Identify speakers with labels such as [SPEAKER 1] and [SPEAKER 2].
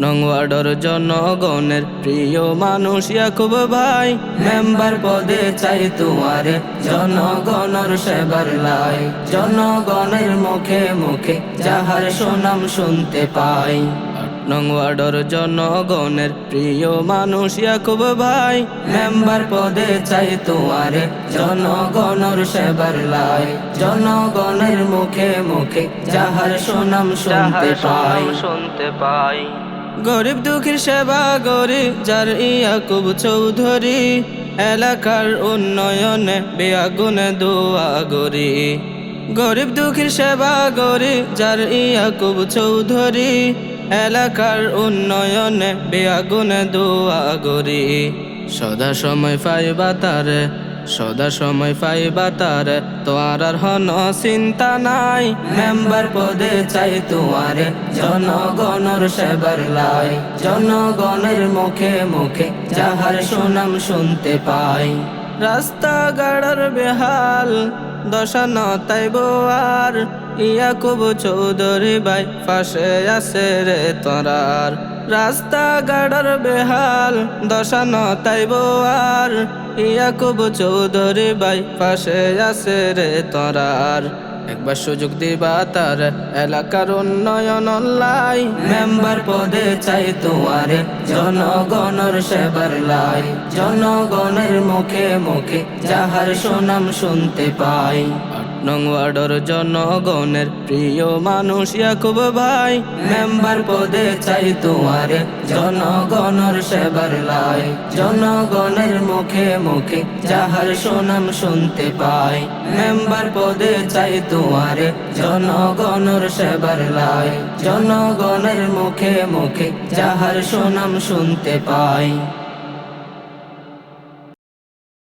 [SPEAKER 1] নং ওয়ার্ডের জনগণের প্রিয় মানুষ ইয়াকুব ভাই, মেম্বার পদে চাই তোমারে জনগণের সেবার লাই। জনগণের মুখে মুখে যাহার সুনাম শুনতে পাই। নং ওয়ার্ডের জনগণের প্রিয় মানুষ ইয়াকুব ভাই, মেম্বার পদে চাই তোমারে জনগণের সেবার লাই। জনগণের মুখে মুখে যাহার সুনাম শুনতে পাই। গরিব দুঃখীর সেবা গরি যার ইয়াকুব চৌধুরী, এলাকার উন্নয়নে বেআগুনে দোয়া গরি। গরিব দুঃখীর সেবা গরি যার ইয়াকুব চৌধুরী, এলাকার উন্নয়নে বেআগুনে দোয়া গরি। সদা সময় পাইবা তারে, সদা সময় পাইবা তারে, তোয়ার আর হন চিন্তা নাই। মেম্বার পদে চাই তোমারে জনগণের সেবার লাই। জনগণের মুখে মুখে যাহার সুনাম শুনতে পাই। রাস্তাঘাটের বেহাল দশা নতাই বোয়ার, ইয়াকুব চৌধুরী ভাই পাশে আছে রে তোরার। রাস্তাঘাটের বেহাল দশা নতাই বোয়ার, ইয়াকুব চৌধুরী ভাই পাশে আছে রে তোরার। একবার সুযোগ দিবা তার এলাকার উন্নয়ন লাই। মেম্বার পদে চাই তোমারে জনগণের সেবার লাই। জনগণের মুখে মুখে যাহার সুনাম শুনতে পাই। নং ওয়ার্ডের জনগণের প্রিয় মানুষ ইয়াকুব ভাই, মেম্বার পদে চাই তোমারে জনগণের সেবার লাই। জনগণের মুখে মুখে যাহার সুনাম শুনতে পাই। মেম্বার পদে চাই তোমারে জনগণের সেবার লাই। জনগণের মুখে মুখে যাহার সুনাম শুনতে পাই।